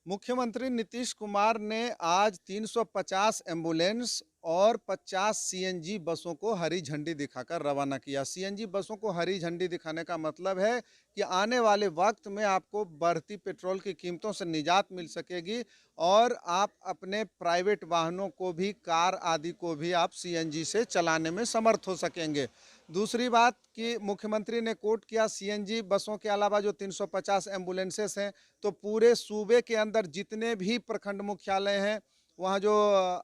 मुख्यमंत्री नीतीश कुमार ने आज 350 एम्बुलेंस और 50 सीएनजी बसों को हरी झंडी दिखाकर रवाना किया। सीएनजी बसों को हरी झंडी दिखाने का मतलब है कि आने वाले वक्त में आपको बढ़ती पेट्रोल की कीमतों से निजात मिल सकेगी और आप अपने प्राइवेट वाहनों को भी, कार आदि को भी आप सीएनजी से चलाने में समर्थ हो सकेंगे। दूसरी बात कि मुख्यमंत्री ने कोट किया, सीएनजी बसों के अलावा जो 350 एम्बुलेंसेस हैं, तो पूरे सूबे के अंदर जितने भी प्रखंड मुख्यालय हैं, वहाँ जो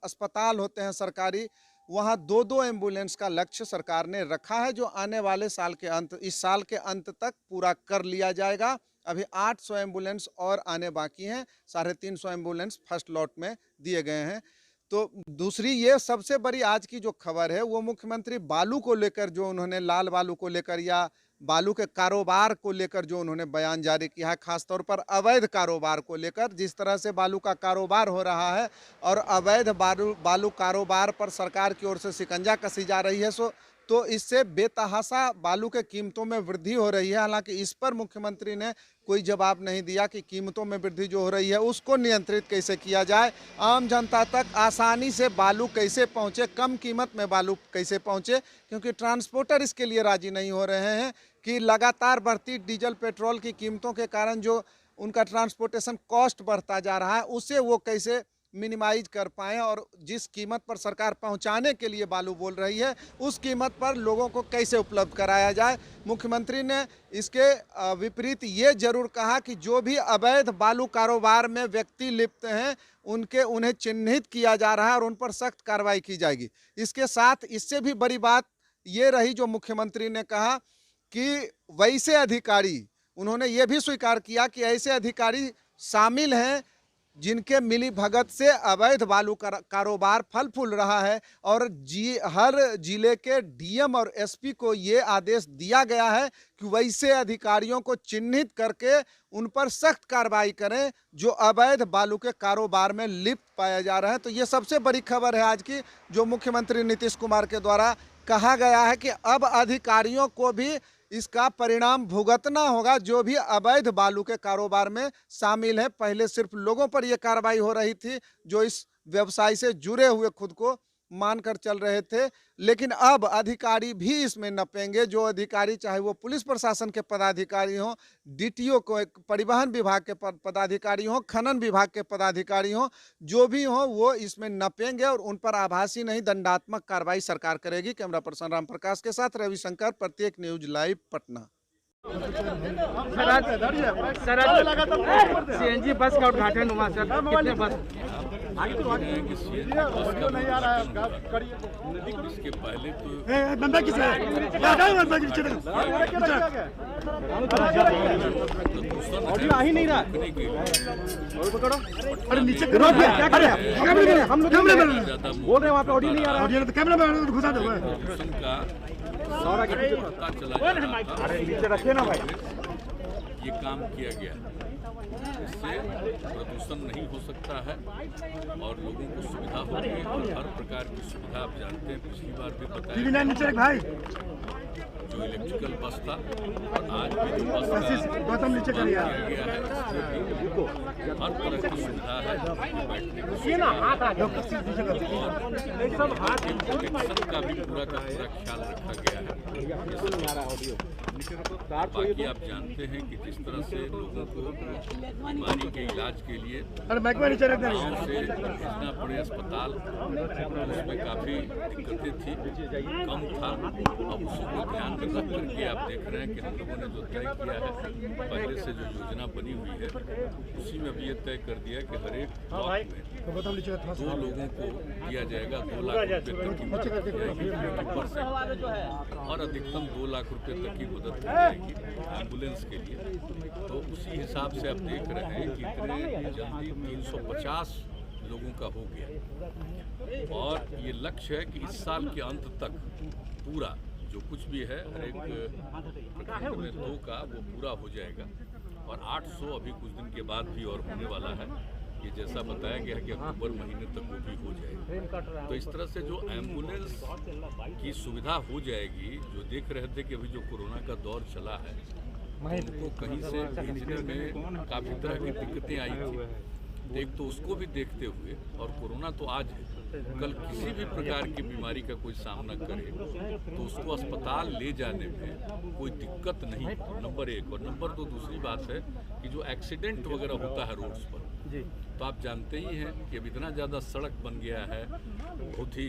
अस्पताल होते हैं सरकारी, वहाँ दो दो एम्बुलेंस का लक्ष्य सरकार ने रखा है, जो आने वाले साल के अंत, इस साल के अंत तक पूरा कर लिया जाएगा। अभी 800 एम्बुलेंस और आने बाकी हैं। 350 एम्बुलेंस फर्स्ट लॉट में दिए गए हैं। तो दूसरी ये सबसे बड़ी आज की जो खबर है, वो मुख्यमंत्री बालू को लेकर, जो उन्होंने लाल बालू को लेकर या बालू के कारोबार को लेकर जो उन्होंने बयान जारी किया है, खासतौर पर अवैध कारोबार को लेकर, जिस तरह से बालू का कारोबार हो रहा है और अवैध बालू कारोबार पर सरकार की ओर से शिकंजा कसी जा रही है, तो इससे बेतहाशा बालू के कीमतों में वृद्धि हो रही है। हालांकि इस पर मुख्यमंत्री ने कोई जवाब नहीं दिया कि कीमतों में वृद्धि जो हो रही है उसको नियंत्रित कैसे किया जाए, आम जनता तक आसानी से बालू कैसे पहुंचे, कम कीमत में बालू कैसे पहुंचे, क्योंकि ट्रांसपोर्टर इसके लिए राजी नहीं हो रहे हैं कि लगातार बढ़ती डीजल पेट्रोल की कीमतों के कारण जो उनका ट्रांसपोर्टेशन कॉस्ट बढ़ता जा रहा है, उसे वो कैसे मिनिमाइज कर पाएँ और जिस कीमत पर सरकार पहुंचाने के लिए बालू बोल रही है, उस कीमत पर लोगों को कैसे उपलब्ध कराया जाए। मुख्यमंत्री ने इसके विपरीत ये जरूर कहा कि जो भी अवैध बालू कारोबार में व्यक्ति लिप्त हैं, उन्हें चिन्हित किया जा रहा है और उन पर सख्त कार्रवाई की जाएगी। इसके साथ इससे भी बड़ी बात ये रही जो मुख्यमंत्री ने कहा कि वैसे अधिकारी, उन्होंने ये भी स्वीकार किया कि ऐसे अधिकारी शामिल हैं जिनके मिली भगत से अवैध बालू कारोबार फल फूल रहा है और हर जिले के डीएम और एसपी को ये आदेश दिया गया है कि वैसे अधिकारियों को चिन्हित करके उन पर सख्त कार्रवाई करें जो अवैध बालू के कारोबार में लिप्त पाया जा रहा है। तो ये सबसे बड़ी खबर है आज की, जो मुख्यमंत्री नीतीश कुमार के द्वारा कहा गया है कि अब अधिकारियों को भी इसका परिणाम भुगतना होगा जो भी अवैध बालू के कारोबार में शामिल है। पहले सिर्फ लोगों पर यह कार्रवाई हो रही थी जो इस व्यवसाय से जुड़े हुए खुद को मानकर चल रहे थे, लेकिन अब अधिकारी भी इसमें नपेंगे। जो अधिकारी, चाहे वो पुलिस प्रशासन के पदाधिकारी हों, डीटीओ को, परिवहन विभाग के पदाधिकारी हों, खनन विभाग के पदाधिकारी हों, जो भी हों, वो इसमें नपेंगे और उन पर आभासी नहीं दंडात्मक कार्रवाई सरकार करेगी। कैमरा पर्सन राम प्रकाश के साथ रविशंकर, प्रत्येक news live, Patna. CNG bus का उद्घाटन हुआ सर, कितने बस इसके पहले तो ऑडियो आ ही नहीं रहा। अरे नीचे हम लोग बोल रहे हैं, वहाँ पे ऑडियो नहीं आ रहा। ऑडियो तो कैमरा में घुसा दो। अरे नीचे रखिए ना भाई। ये काम किया गया, इससे प्रदूषण नहीं हो सकता है और लोगों को सुविधा होगी और हर प्रकार की सुविधा आप जानते हैं, पिछली बार भी बताया भाई, जो इलेक्ट्रिकल बस था और आज भी जो बस किया गया है, हर तरह की सुविधा है बैठने की का भी पूरा का पूरा ख्याल रखा गया है। बाकी आप जानते हैं कि जिस तरह से लोगों को बीमारी के इलाज के लिए गाँव से भेजना पड़े अस्पताल, उसमें काफ़ी दिक्कतें थी, कम था। अब उसी को ध्यान में रख करके आप देख रहे हैं कि हम लोगों ने जो तय किया है, पहले से जो योजना बनी हुई है, उसी में भी ये तय कर दिया कि हर एक ब्लॉक में 2 लोगों को दिया जाएगा 2 लाख रुपये तक की मदद दी जाएगी और अधिकतम 2 लाख रुपये तक की मदद दी जाएगी एम्बुलेंस के लिए। तो उसी हिसाब से आप देख रहे हैं कि इतने जल्दी 350 लोगों का हो गया और ये लक्ष्य है कि इस साल के अंत तक पूरा जो कुछ भी है हर एक प्रखंड में 2 का वो पूरा हो जाएगा और 800 अभी कुछ दिन के बाद भी और होने वाला है। ये जैसा बताया गया है कि अक्टूबर महीने तक वो भी हो जाएगा। तो इस तरह से जो एम्बुलेंस की सुविधा हो जाएगी, जो देख रहे थे कि अभी जो कोरोना का दौर चला है, उनको कहीं से भेजने में काफ़ी तरह की दिक्कतें आई थी। एक तो उसको भी देखते हुए, और कोरोना तो आज है, कल किसी भी प्रकार की बीमारी का कोई सामना करे तो उसको अस्पताल ले जाने में कोई दिक्कत नहीं, नंबर एक। और नंबर दो, दूसरी बात है कि जो एक्सीडेंट वगैरह होता है रोड्स पर, तो आप जानते ही हैं कि अब इतना ज़्यादा सड़क बन गया है, बहुत ही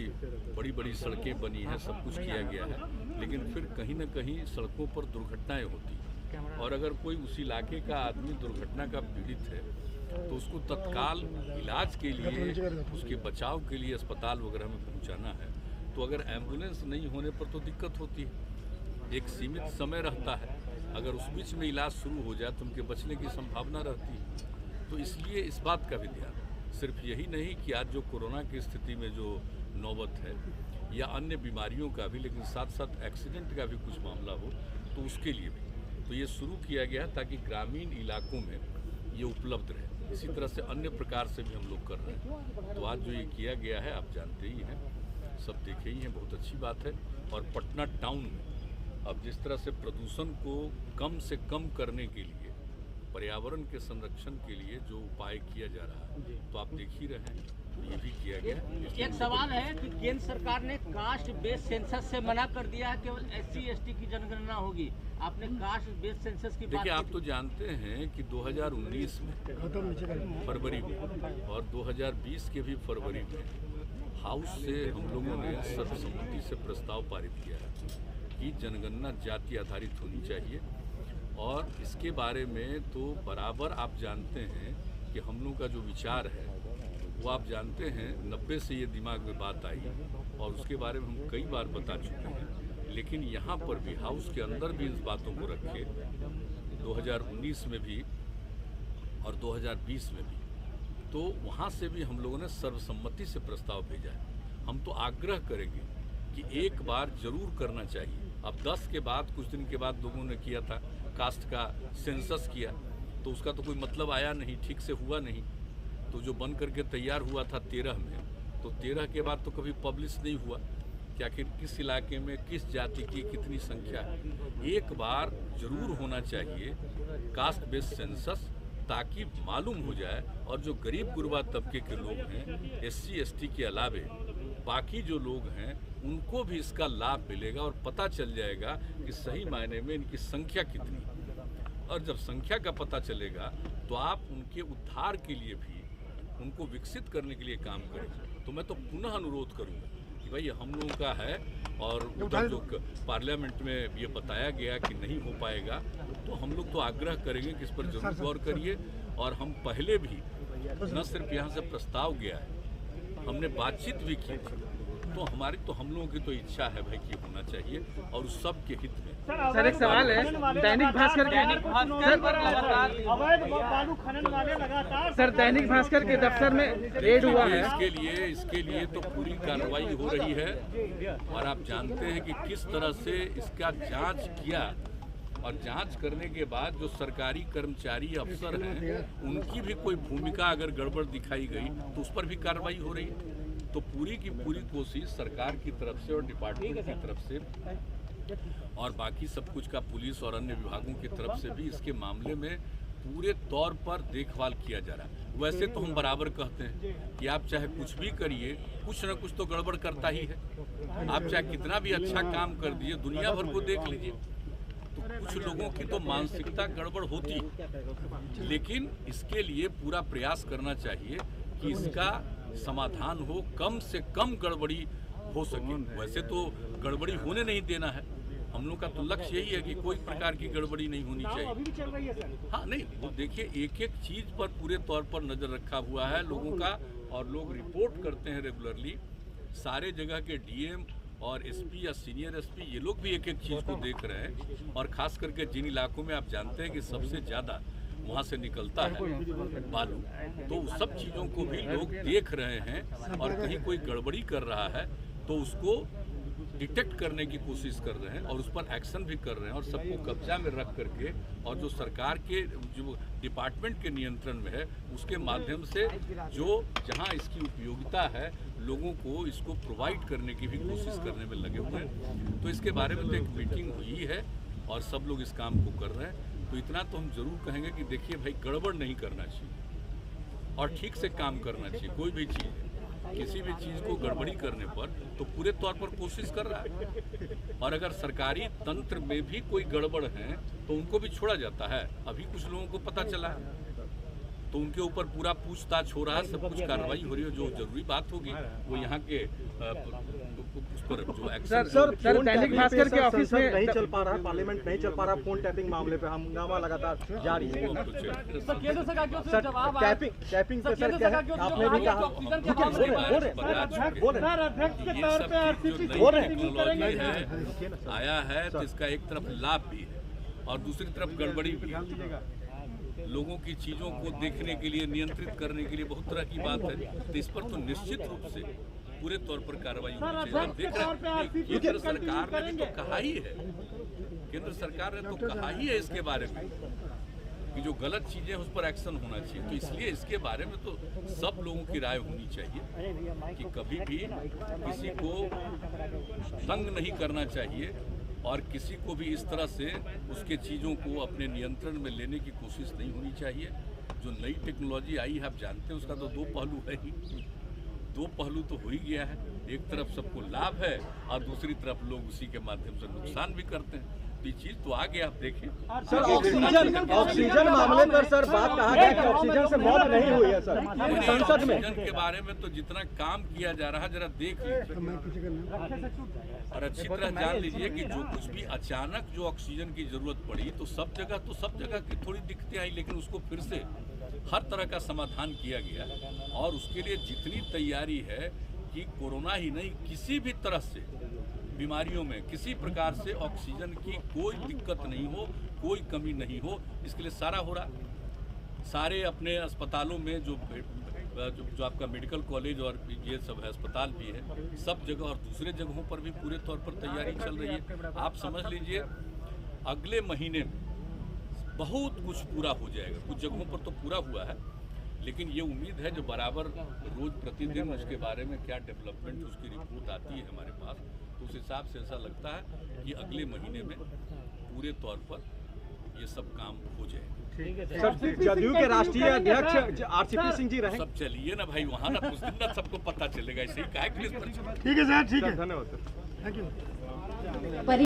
बड़ी बड़ी सड़कें बनी हैं, सब कुछ किया गया है, लेकिन फिर कहीं ना कहीं सड़कों पर दुर्घटनाएं होती हैं। और अगर कोई उस इलाके का आदमी दुर्घटना का पीड़ित है तो उसको तत्काल इलाज के लिए, उसके बचाव के लिए अस्पताल वगैरह में पहुंचाना है, तो अगर एम्बुलेंस नहीं होने पर तो दिक्कत होती है। एक सीमित समय रहता है, अगर उस बीच में इलाज शुरू हो जाए तो उनके बचने की संभावना रहती है। तो इसलिए इस बात का भी ध्यान, सिर्फ यही नहीं कि आज जो कोरोना की स्थिति में जो नौबत है या अन्य बीमारियों का भी, लेकिन साथ साथ एक्सीडेंट का भी कुछ मामला हो तो उसके लिए भी तो ये शुरू किया गया है ताकि ग्रामीण इलाकों में ये उपलब्ध रहे। इसी तरह से अन्य प्रकार से भी हम लोग कर रहे हैं। तो आज जो ये किया गया है आप जानते ही हैं, सब देखे ही हैं, बहुत अच्छी बात है। और पटना टाउन में अब जिस तरह से प्रदूषण को कम से कम करने के लिए, पर्यावरण के संरक्षण के लिए जो उपाय किया जा रहा है, तो आप देख ही रहे हैं, तो ये भी किया गया। एक सवाल है कि केंद्र सरकार ने कास्ट बेस्ड सेंसस से मना कर दिया है, केवल SC/ST की जनगणना होगी। आपने कास्ट बेस्ड सेंसस की बात देखिए, आप तो जानते हैं कि 2019 में फरवरी में और 2020 के भी फरवरी में हाउस से हम लोगों ने सर्वसम्मति से प्रस्ताव पारित किया है कि जनगणना जाति आधारित होनी चाहिए। और इसके बारे में तो बराबर आप जानते हैं कि हम लोग का जो विचार है वो आप जानते हैं 90 से ये दिमाग में बात आई और उसके बारे में हम कई बार बता चुके हैं। लेकिन यहाँ पर भी हाउस के अंदर भी इस बातों को रखे 2019 में भी और 2020 में भी, तो वहाँ से भी हम लोगों ने सर्वसम्मति से प्रस्ताव भेजा है। हम तो आग्रह करेंगे कि एक बार जरूर करना चाहिए। अब 10 के बाद कुछ दिन के बाद लोगों ने किया था, कास्ट का सेंसस किया, तो उसका तो कोई मतलब आया नहीं, ठीक से हुआ नहीं। तो जो बन करके तैयार हुआ था 13 में, तो 13 के बाद तो कभी पब्लिश नहीं हुआ कि आखिर किस इलाके में किस जाति की कितनी संख्या है। एक बार जरूर होना चाहिए कास्ट बेस्ड सेंसस, ताकि मालूम हो जाए और जो गरीब गुरबा तबके के लोग हैं, SC/ST के अलावे बाकी जो लोग हैं, उनको भी इसका लाभ मिलेगा और पता चल जाएगा कि सही मायने में इनकी संख्या कितनी है। और जब संख्या का पता चलेगा तो आप उनके उद्धार के लिए भी, उनको विकसित करने के लिए काम करें। तो मैं तो पुनः अनुरोध करूंगा कि भाई हम लोगों का है, और उधर जो पार्लियामेंट में ये बताया गया कि नहीं हो पाएगा, तो हम लोग तो आग्रह करेंगे कि इस पर जरूर गौर करिए। और हम पहले भी न सिर्फ यहाँ से प्रस्ताव गया है, हमने बातचीत भी की थी, तो हमारी तो हम लोगों की तो इच्छा है भाई कि होना चाहिए और उस सब के हित में। सर एक सवाल है, दैनिक भास्कर के दफ्तर में रेड हुआ है, इसके लिए तो पूरी कार्रवाई हो रही है। और आप जानते हैं कि किस तरह से इसका जांच किया, और जांच करने के बाद जो सरकारी कर्मचारी अफसर हैं, उनकी भी कोई भूमिका अगर गड़बड़ दिखाई गई तो उस पर भी कार्रवाई हो रही है। तो पूरी की पूरी कोशिश सरकार की तरफ से और डिपार्टमेंट की तरफ से और बाकी सब कुछ का पुलिस और अन्य विभागों की तरफ से भी इसके मामले में पूरे तौर पर देखभाल किया जा रहा है। वैसे तो हम बराबर कहते हैं कि आप चाहे कुछ भी करिए, कुछ न कुछ तो गड़बड़ करता ही है। आप चाहे कितना भी अच्छा काम कर दिए, दुनिया भर को देख लीजिए, तो कुछ लोगों की तो मानसिकता गड़बड़ होती है। लेकिन इसके लिए पूरा प्रयास करना चाहिए कि इसका समाधान हो, कम से कम गड़बड़ी हो सके। वैसे तो गड़बड़ी होने नहीं देना है, हम लोग का तो लक्ष्य यही है कि कोई प्रकार की गड़बड़ी नहीं होनी चाहिए। अभी भी चल रही है सर? हाँ, नहीं, वो देखिए एक एक चीज़ पर पूरे तौर पर नज़र रखा हुआ है लोगों का, और लोग रिपोर्ट करते हैं रेगुलरली। सारे जगह के DM और SP या सीनियर SP, ये लोग भी एक एक चीज़ को देख रहे हैं। और ख़ास करके जिन इलाकों में आप जानते हैं कि सबसे ज़्यादा वहाँ से निकलता है बालू, तो उस सब चीज़ों को भी लोग देख रहे हैं। और कहीं कोई गड़बड़ी कर रहा है तो उसको डिटेक्ट करने की कोशिश कर रहे हैं और उस पर एक्शन भी कर रहे हैं, और सबको कब्जा में रख करके, और जो सरकार के जो डिपार्टमेंट के नियंत्रण में है उसके माध्यम से जो जहां इसकी उपयोगिता है, लोगों को इसको प्रोवाइड करने की भी कोशिश करने में लगे हुए हैं। तो इसके बारे में तो एक मीटिंग हुई है और सब लोग इस काम को कर रहे हैं। तो इतना तो हम जरूर कहेंगे कि देखिए भाई, गड़बड़ नहीं करना चाहिए। और ठीक से काम करना चाहिए। कोई भी चीज़, किसी भी चीज़ को गड़बड़ी करने पर तो पूरे तौर पर कोशिश कर रहा है, और अगर सरकारी तंत्र में भी कोई गड़बड़ है तो उनको भी छोड़ा जाता है। अभी कुछ लोगों को पता चला तो उनके ऊपर पूरा पूछताछ हो रहा है, सब कुछ कार्रवाई हो रही है। जो जरूरी बात होगी वो यहाँ के उस पर जो एक्शन। सर दैनिक भास्कर के ऑफिस में नहीं चल पा रहा है, पार्लियामेंट नहीं चल पा रहा, फोन टैपिंग मामले पे हंगामा लगातार जारी है। टैपिंग पे सर क्या है, आपने भी कहा टेक्नोलॉजी है आया है तो इसका एक तरफ लाभ भी है और दूसरी तरफ गड़बड़ी भी है। लोगों की चीज़ों को देखने के लिए, नियंत्रित करने के लिए बहुत तरह की बात है, तो इस पर तो निश्चित रूप से पूरे तौर पर कार्रवाई होनी चाहिए। देख रहे हैं केंद्र सरकार ने भी तो कहा ही है, केंद्र सरकार ने तो कहा ही है इसके बारे में कि जो गलत चीज़ें हैं उस पर एक्शन होना चाहिए। तो इसलिए इसके बारे में तो सब लोगों की राय होनी चाहिए कि कभी भी किसी को तंग नहीं करना चाहिए और किसी को भी इस तरह से उसके चीज़ों को अपने नियंत्रण में लेने की कोशिश नहीं होनी चाहिए। जो नई टेक्नोलॉजी आई है, आप जानते हैं उसका तो दो पहलू है ही, दो पहलू तो हो ही गया है। एक तरफ सबको लाभ है और दूसरी तरफ लोग उसी के माध्यम से नुकसान भी करते हैं। तो ये चीज़ तो आगे आप देखिए। सर ऑक्सीजन मामले पर सर बात कहा गया कि ऑक्सीजन से मौत नहीं हुई है सर संसद में। ऑक्सीजन के बारे में तो जितना काम किया जा रहा है जरा देख लीजिए और अच्छी तरह जान लीजिए कि जो कुछ भी अचानक जो ऑक्सीजन की जरूरत पड़ी तो सब जगह की थोड़ी दिक्कतें आई, लेकिन उसको फिर से हर तरह का समाधान किया गया और उसके लिए जितनी तैयारी है कि कोरोना ही नहीं किसी भी तरह से बीमारियों में किसी प्रकार से ऑक्सीजन की कोई दिक्कत नहीं हो, कोई कमी नहीं हो, इसके लिए सारा हो रहा। सारे अपने अस्पतालों में जो आपका मेडिकल कॉलेज और ये सब है, अस्पताल भी है, सब जगह और दूसरे जगहों पर भी पूरे तौर पर तैयारी चल रही है। आप समझ लीजिए अगले महीने में बहुत कुछ पूरा हो जाएगा। कुछ जगहों पर तो पूरा हुआ है, लेकिन ये उम्मीद है जो बराबर रोज प्रतिदिन उसके बारे में क्या डेवलपमेंट उसकी रिपोर्ट आती है हमारे पास, तो उस हिसाब से ऐसा लगता है कि अगले महीने में पूरे तौर पर ये सब काम हो जाएगा। सर जदयू के राष्ट्रीय अध्यक्ष आरसीपी सिंह जी रहे। सब चलिए ना भाई, वहाँ ना कुछ दिन ना सबको पता चलेगा। ऐसे ही काहे के लिए? ठीक है सर, ठीक है, धन्यवाद सर, थैंक यू।